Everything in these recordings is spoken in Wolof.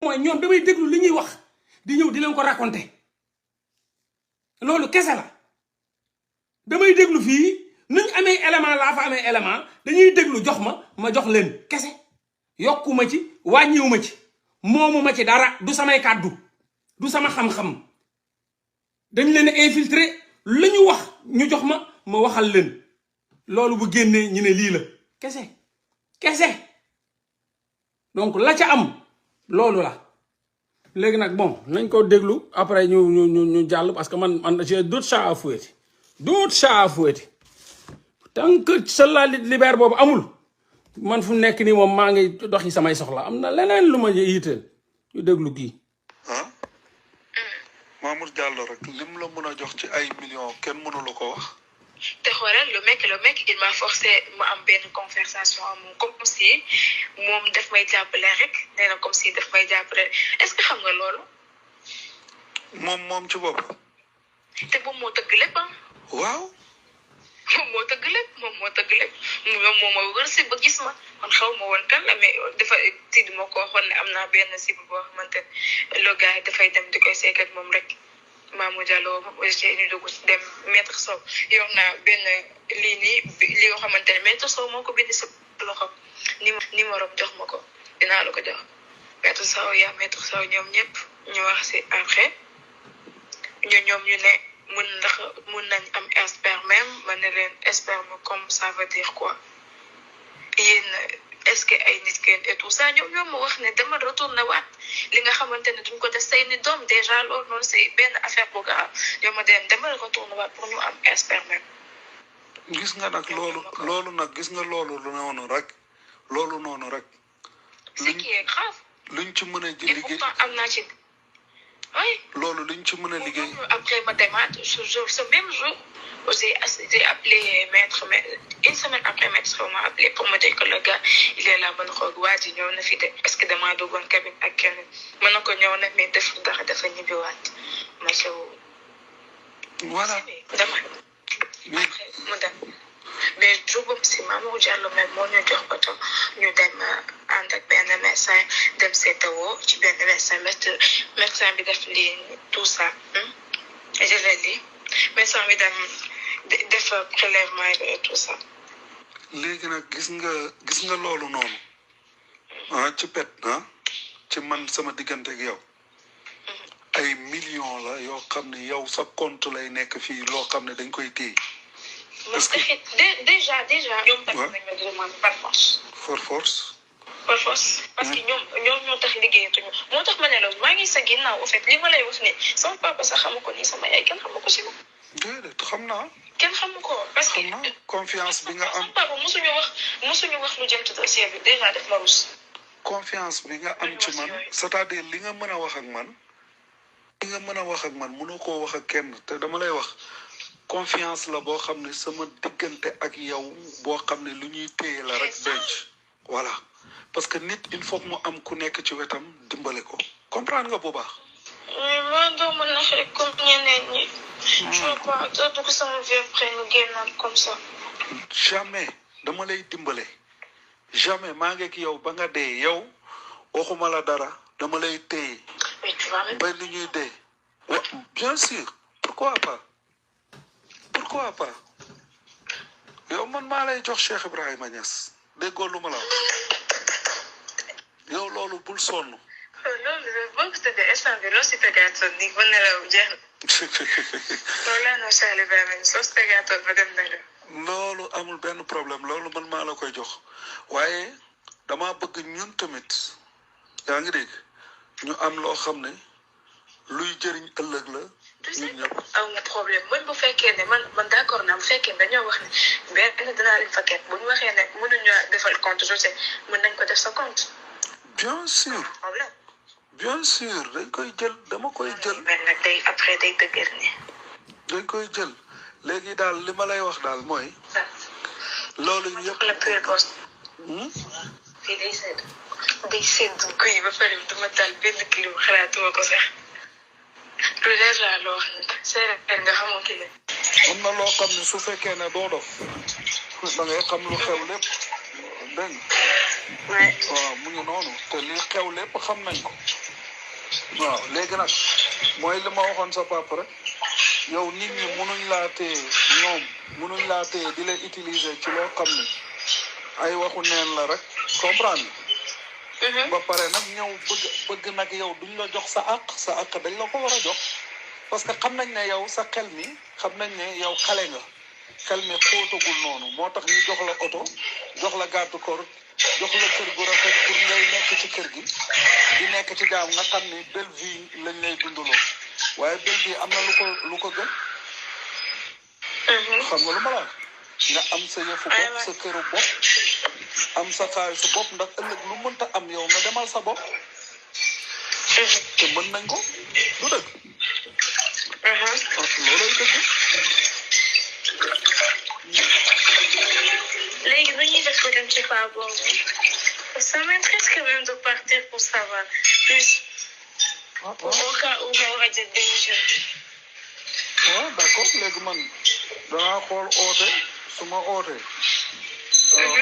mooy ñoom damay déglu li ñuy wax di ñëw di leen ko raconter loolu kese la damay déglu fii nuñ amee élément laa fa amee élément dañuy déglu jox ma jox leen kese yokkuma ci wàññiwuma ci moomuma ci dara du samay kàddu du sama xam-xam dañ leen infiltrer la ñu wax ñu jox ma waxal leen loolu bu génnee ñu ne lii la kese donc la ca am loolu la léegi nag bon nañ ko déglu après ñu jàll parce que man j'ai d'autres chats à fouetter tant que cela libère boobu amul man fu nekk nii moom maa ngi doxi samay soxla am na leneen lu ma yitteel ñu déglu kii. Mamour Diallo rek lim la mën a jox ci ay millions kenn mënu la ko wax. te xoolal le mec il m'a forcé mu am benn conversation moom comme si moom daf may jàppale rek nee na comme si daf may jàppale est-ce que xam nga loolu. moom ci bopp. te moom moo tëgg lépp ah. waaw. moom moo tëgg lépp moom moo wër si ba gis ma man xaw ma woon kan la mais dafa tidd ma ko waxoon ne am naa benn cible boo xamante ne le gars dafay dem di koy seek ak moom rek. Mamour Diallo ñu dugg dem maître Sow yor naa benn lii nii yoo xamante ne maître Sow moo ko bind si loxo numéro jox ma ko dinaa la ko jox maître Sow ñoom ñëpp ñu wax si après ñoom ñu ne mun nañ am sperme ma ne leen sperme comme ça veut dire quoi yéen est-ce que ay nit kenn et tout ça ñoom ma wax ne dama retourné waat li nga xamante ne duñ ko def say ni doom déjà loolu noonu c'est benn affaire bu grave ñoom ma dama retourné waat pour ñu am sperme. gis nga nag loolu nag gis nga loolu noonu rek. ce qui est grave. luñ ci mën a liggéey et pourtant am naa ci. oui. loolu luñ ci mën a liggéey. après ma demaat ce même jour j'ai appelé maître mais une semaine après maître m'a appelé pour me dire que le gars il est là mën na xool waa ji ñëw na fi de parce que damaa duggoon cabine ak kenn mën na ko ñëw na mais def dara dafa ñibbiwaat ma xew. voilà dama après mu dem mais jour boobu si Mamour Diallo même moo ñu jox oto ñu dem ànd ak benn médecin dem seetawoo ci benn médecin bi def lii tout ça je l'ai dit médecin bi dem def prélèvement et tout ça. léegi nag gis nga loolu noonu ci pet ci man sama diggante ak yow ay millions la yoo xam ne yow sa compte lay nekk fii loo xam ne dañ koy téye. parce que déjà ñoom tamit nañ ma demande par force. force. parce que ñoom ñoo tax liggéeyatuñu moo tax ma ne la maa ngi sa ginnaaw en fait li ma lay wax ne sama papa sax xamu ko nii sama yaay kenn xamu ko si ma. déedéet xam naa. kenn xamu ko parce que confiance bi nga am sama papa mosuñu wax lu jëm ci dossier bi déjà def ma rus. confiance bi nga am ci man c'est-à-dire li nga mën a wax ak man. mënoo koo wax ak kenn te dama lay wax confiance la boo xam ne sama diggante ak yow boo xam ne lu ñuy téye la rek denc voilà parce que nit il faut mu am ku nekk ci wetam dimbale ko comprendre nga bu baax. man doo mën a xëy comme ñeneen ñi. je veux pas dootu ko sama vie après nga génnaat comme ça. jamais dama lay dimbale jamais maa ngi ak yow ba nga dee yow waxuma la dara dama lay téye. mais tu vas ba li ñuy dee. bien sûr pourquoi pas yow man maa lay jox Cheikh Ibrahima Niass déggoo lu ma la wax yow loolu bul sonn. loolu boo ko tëddee instant bi loo si tegaatoon nii ba nelaw jeex na. loolu laa noo Cheikh Ibrahima Niass loo si tegaatoon ba dem nelaw. loolu amul benn problème loolu man maa la koy jox waaye dama bëgg ñun tamit yaa ngi dégg ñu am loo xam ne luy jëriñ ëllëg la. ñun ñëpp aw nga problème même bu fekkee ne man d'accord naa bu fekkee dañoo wax ne benn dinaa leen fakket bu ñu waxee ne mënuñu defal compte je sais mën nañ ko def sa compte. bien sûr problème. bien sûr dañ koy jël dama koy jël. mais nag day après day dëgër ni. dañ koy jël léegi daal li ma lay wax daal mooy. loolu yëpp la pure poste. fii day sedd guy ba pare duma taal benn kilo xalaatuma ko sax. lu leer laa loo xam ne séeréer nga xamoo ki am na loo xam ne su fekkee ne doo dof da ngay xam lu xew lépp dégg nga. waaw mu ngi noonu te li xew lépp xam nañ ko. waaw léegi nag mooy li ma waxoon sa papa rek yow nit ñi munuñ laa téye ñoom munuñ laa téye di la utiliser ci loo xam ne ay waxu neen la rek comprendre ba pare nag ñëw bëgg nag yow duñ la jox sa àq dañ la ko war a jox parce que xam nañ ne yow sa xel mi xam nañ ne yow xale nga xel mi xóotagul noonu moo tax ñu jox la oto jox la garde corps jox la kër gu rafet pour ngay nekk ci kër gi di nekk ci jaam nga xam ni belle vie lañ lay dundaloo waaye belle vie am na lu ko gën xam nga lu ma la nga am sa yëfu bopp sa këru bopp am sa xaalisu bopp ndax ëllëg lu mënta am yow nga demal sa bopp te mën nañ ko du dëgg loolay dëgg léegi dañuy def ba dem ci paa boobu ça m'intéresse quand même de partir pour savoir plus au cas où ma war a jël démission. waaw d'accord léegi man danaa xool oote su ma ootee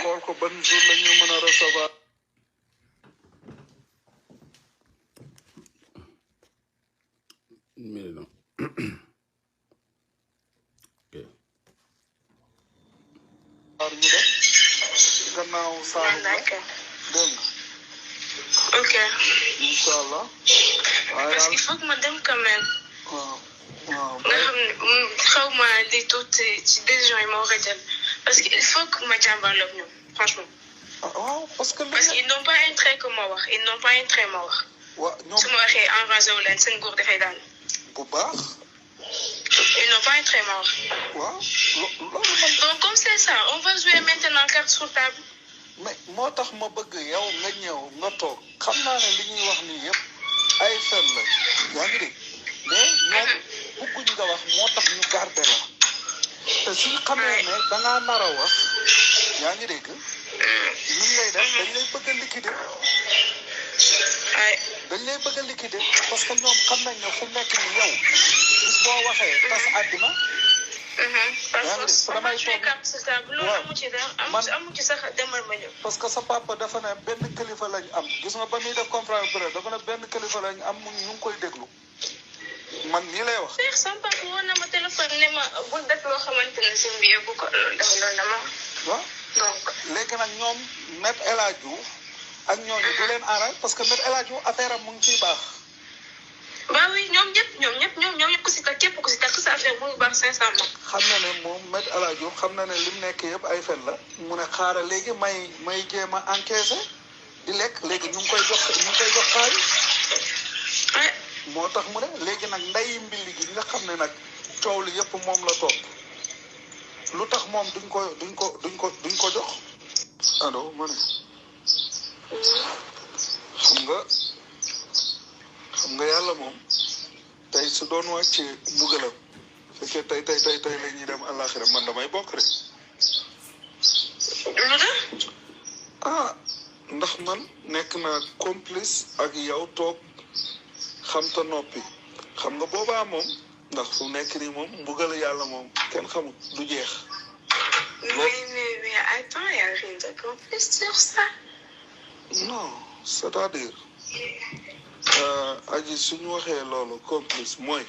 xool ko ban jour la ñu mën a recevoir mais non ñu def gannaaw saalu la dégg nga ok incha allah waaye parce daal qu'il faut que ma dem quand même waaw waaw nga xam ne xaw ma di tuuti ci décision yi ma war a jël parce que il faut que ma jàmbaarloog ñoom franchement waaw parce que ils n'ont pas intérêt que ma wax ils n'ont pas intérêt ma wax waaw ñoom su ma waxee enragé wu leen seen nguur dafay daal bu baax ils n'ont pas intérêt ma wax waaw loolu man donc comme c'est ça on va jouer maintenant carte sur table mais moo tax ma bëgg yow nga ñëw nga toog xam naa ne li ñuy wax nii yëpp ay fen la yaa ngi dégg mais ñoom bëgguñ nga wax moo tax ñu garde la te suñ xamee ne dangaa nar a wax yaa ngi dégg luñ lay def dañ lay bëgg a liquider dañ lay bëgg a liquider parce que ñoom xam nañ ne fu nekk ni yow bis boo waxee tas àdduna parce que damay toog carte sur table loolu amu ci dara amu ci sax demal ma ñëw parce que sa papa dafa ne benn kilifa lañ am gis nga ba muy def conférence de presse dafa ne benn kilifa lañ am ñu ngi koy déglu man nii lay wax. Cheikh sama papa woon na ma téléphone ne ma bul def loo xamante ne si mbir bu ko loolu dafa loolu na ma. waaw donc. léegi nag ñoom Maître El Hadji Diouf ak ñooñu du leen arrangé parce que Maître El Hadji Diouf affaire am mu ngi ciy baax. bah oui ñoom ñëpp ku si takk képp ku si takk sa affaire bu baax 500 moom. xam na ne moom Maître El Hadji Diouf xam na ne lim nekk yëpp ay fen la. mu ne xaaral léegi may jéem a encaissé di lekk léegi ñu ngi koy jox xaalis. moo tax mu ne léegi nag ndeyi mbili gi nga xam ne nag coow li yëpp moom la topp lu tax moom duñ ko jox. allo ma ne xam nga yàlla moom tey su doon wàccee mbugalam fekkee tey la ñuy dem àllaaxira man damay bokk rek. ndax man nekk naa complice ak yow toog xam ta noppi xam nga boobaa moom ndax fu nekk nii moom mbugal yàlla moom kenn xamul du jeex. mais attends, il y a rien de complice sur ça. non c'est-à-dire aji suñu waxee loolu complice mooy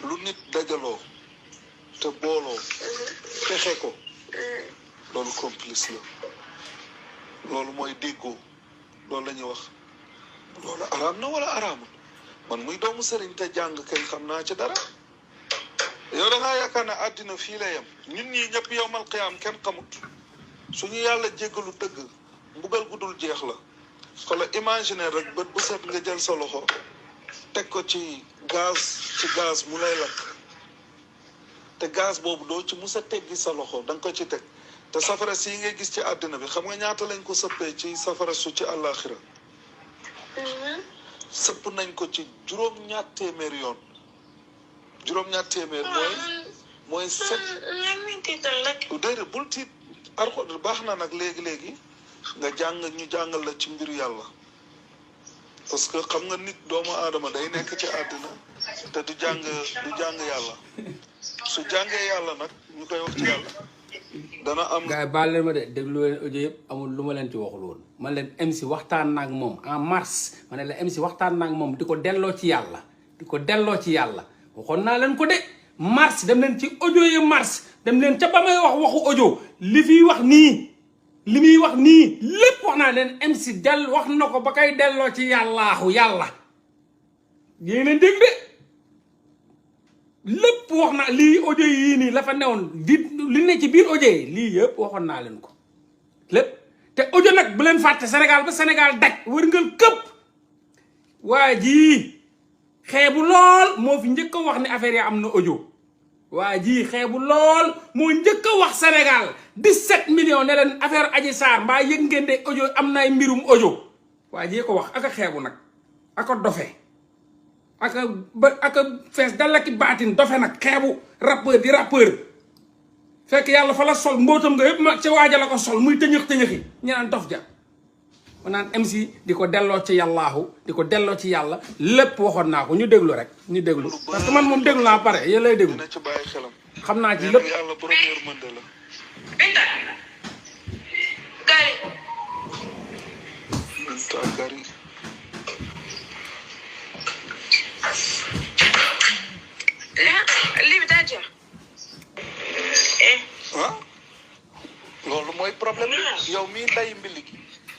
lu nit dajaloo te booloo fexe ko loolu complice la loolu mooy déggoo loolu la ñuy wax loolu araam na wala araamul man muy doomu sëriñ te jàng kay xam naa ci dara yow da ngaa yaakaar ne àddina fii la yem ñun ñii ñëpp yowmal qiyaam kenn xamut suñu yàlla jéggalu dëgg mbugal gudul jeex la xoolal imaginer rek bët bu set nga jël sa loxo teg ko ci gaz mu lay lakk te gaz boobu doo ci mus a teggi sa loxo da nga ko ci teg te safara si ngay gis ci àddina bi xam nga ñaata lañ ko sëppee ci safara su ci àllaaxira sëpp nañ ko ci juróom-ñaar téeméer yoon juróom-ñaar téeméer mooy set déedéet bul tiit arxo baax na nag léegi nga ñu jàngal la ci mbiru yàlla parce que xam nga nit doomu aadama day nekk ci àddina te du jàng yàlla su jàngee yàlla nag ñu koy wax ci yàlla dana am. gars yi baal leen ma de déglu leen audio yëpp amul lu ma leen ci waxul woon man leen MC waxtaan naag moom en mars ma ne la MC waxtaan naag moom di ko delloo ci yàlla waxoon naa leen ko de mars dem leen ci audio yi mars dem leen ca ba may wax waxu audio li muy wax nii lépp wax naa leen MC wax na ko ba kay delloo ci yàlla yéen a dégg de lépp wax na lii audio yii nii la fa newoon li ne ci biir audio yi lii yëpp waxoon naa leen ko lépp te audio nag bu leen fàtte Sénégal ba Sénégal daj wërngal këpp waa jii xeebu lool moo fi njëkk a wax ne affaire yi am na audio waa jii xeebu lool moo njëkk a wax Sénégal 17 millions ne leen affaire Adji Sarr mbaa yëg ngeen de audio am nay mbirum audio waa jii ko wax aka xeebu nag aka dofe aka fees dalaki baatin dofe nag xeebu rappeur di rappeur fekk yàlla fa la sol mbootam nga yëpp ma ca waaja la ko sol muy tëñëxi ñu naan dof ja ma naan MC di ko delloo ci yàllaahu di ko delloo ci yàlla lépp waxoon naa ko ñu déglu rek ñu déglu parce que man moom déglu naa pare yéen lay déglu ci bàyyi xelam. xam naa ci lépp yàlla borom yërmande la. Binta Gari Binta Gari. lii bi daa jeex. ah loolu mooy problème bi yow mii nday mbili gi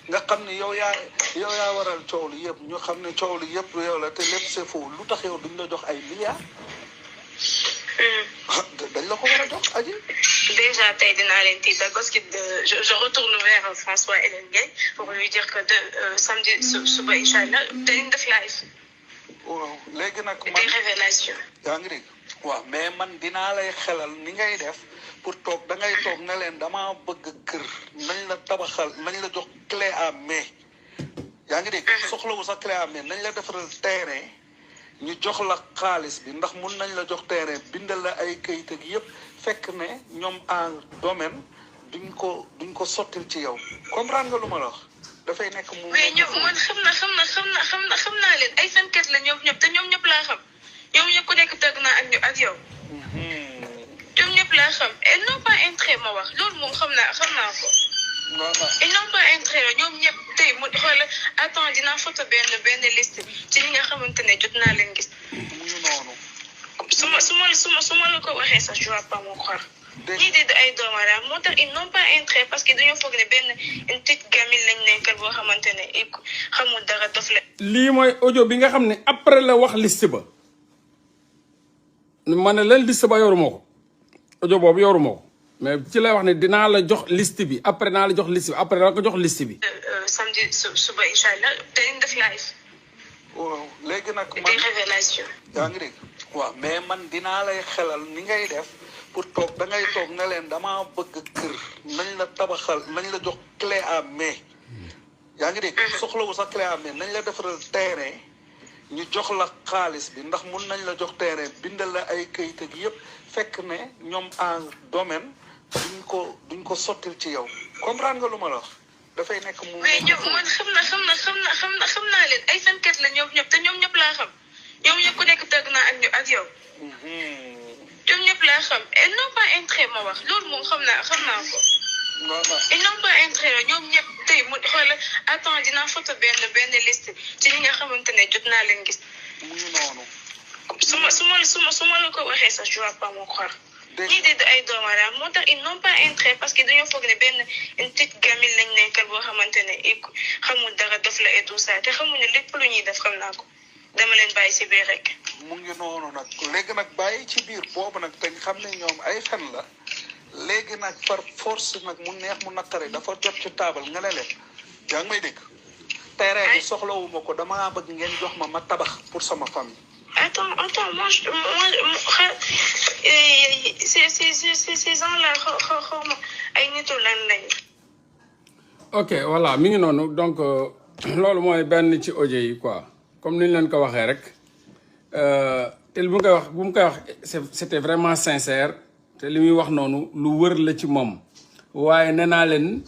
nga xam ne yow yaa waral coow li yëpp ñu xam ne coow li yëpp yow la te lépp c'est faux lu tax yow duñ la jox ay milliards. dañ la ko war a jox aji. Déjà tey dinaa leen tiital parce que je retourne vers François Hélène Gueye pour lui dire que samedi suba incha allah dañu def live. waaw léegi nag man des révélations. yaa ngi dégg waaw mais man dinaa lay xelal ni ngay def pour toog da ngay toog ne leen damaa bëgg kër nañ la tabaxal nañ la jox clé à main yaa ngi dégg soxlawu sax clé à main nañ la defaral terrain ñu jox la xaalis bi ndax mun nañ la jox terrain bindal la ay kayit ak yëpp fekk ne ñoom en domaine duñ ko sottil ci yow comprendre nga lu ma la wax dafay nekk mu. mais ñoom man xam naa leen ay fenkat la ñoom ñëpp te ñoom ñëpp laa xam ñoom ñëpp ku nekk tëgg naa ak yow. ñoom ñëpp laa xam ils n'ont pas intérêt ma wax loolu moom xam naa ko. ils n'ont pas intérêt ñoom ñëpp tey mu xoolal attends dinaa photo benn liste ci ñi nga xamante ne jot naa leen gis. noonu. su ma la ko waxee sax je vois pas mon croire. ñii di ay doomu aadama moo tax ils n'ont pas intérêt parce que dañoo foog ne benn une petite gamine lañ nekkal boo xamante ne xamul dara dof la. lii mooy audio bi nga xam ne après la wax liste ba ma ne leen liste ba yoruma ko audio boobu yoruma ko mais ci lay wax ne dinaa la jox liste bi après naa la jox liste bi après la ko jox liste bi. samedi suba incha allah dañu def live. waaw léegi nag man des révélations. yaa ngi dégg waaw mais man dinaa lay xelal ni ngay def pour toog da ngay toog ne leen damaa bëgg kër nañ la tabaxal nañ la jox clé à main yaa ngi dégg soxlawu sax clé à main nañ la defaral terrain ñu jox la xaalis bi ndax mun nañ la jox terrain bindal la ay kayit ak yëpp fekk ne ñoom en domaine duñ ko sottil ci yow comprendre nga lu ma la wax dafay nekk mu. mais ñoom man xam naa leen ay fenkat la ñoom ñëpp te ñoom ñëpp laa xam ñoom ñëpp ku nekk tëgg naa ak yow. ñoom ñëpp laa xam ils n'ont pas intérêt ma wax loolu moom xam naa ko. ils n'ont pas intérêt ñoom ñëpp tey mu xoolal attends dinaa photo benn liste ci ñi nga xamante ne jot naa leen gis. noonu. su ma la ko waxee sax je vois pas mon croire. ñii di ay doomu aadama moo tax ils n'ont pas intérêt parce que dañoo foog ne benn une petite gamine lañ nekkal boo xamante ne xamul dara dof la et tout ça te xamuñu lépp lu ñuy def xam naa ko dama leen bàyyi si biir rek. mu ngi noonu nag léegi nag bàyyi ci biir boobu nag te xam ne ñoom ay fen la léegi nag par force nag mu neex mu naqare dafa jot ci taabal nga ne leen yaa ngi may dégg. terrain bi soxlawuma ko dama bëgg ngeen jox ma tabax pour sama famille. Attends, moi, ces gens-là, ay nitu lan lañ. ok voilà mi ngi noonu donc loolu mooy benn ci audio yi quoi comme ni ñu leen ko waxee rek te bu mu koy wax c'était vraiment sincère te li muy wax noonu lu wër la ci moom waaye nee naa leen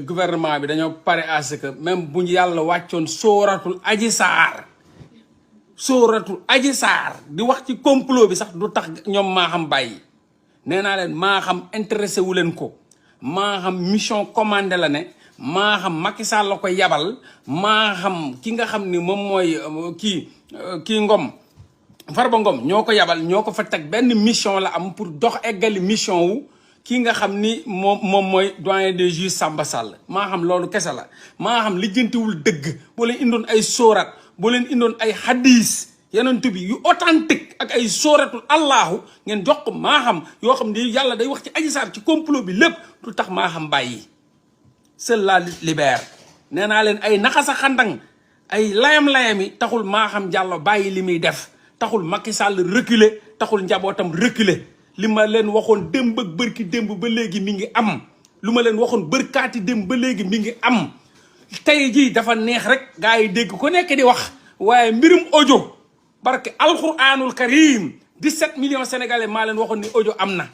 gouvernement bi dañoo pare à ce que même bu yàlla wàccoon sóoratul Adji Sarr di wax ci complot bi sax du tax ñoom maa xam bàyyi nee naa leen maa xam intéressé wu leen ko maa xam mission commandée la ne maa xam Macky Sall la ko yabal maa xam ki nga xam ni moom mooy kii Ngom Farba Ngom ñoo ko yabal ñoo ko fa teg benn mission la am pour dox eggali mission wu ki nga xam ni moom mooy doyen des juges Samba Sall maa xam loolu kese la maa xam lijjantiwul dëgg boo leen indoon ay sóorat boo leen indoon ay hadis yenentu bi yu authentique ak ay sóoratul allahu ngeen jox ko maa xam yoo xam ne yàlla day wax ci Adji Sarr ci complot bi lépp lu tax maa xam bàyyi seul la libère nee naa leen ay naxasa xandang ay layam-layami taxul maa xam Diallo bàyyi li muy def taxul Macky Sall reculer taxul njabootam reculer li ma leen waxoon démb ak bërki démb ba léegi mi ngi am lu ma leen waxoon bërkaati démb ba léegi mi ngi am tey jii dafa neex rek gars yi dégg ku nekk di wax waaye mbirum audio barke alxuraanul karim 17 millions sénégalais maa leen waxoon ni audio am na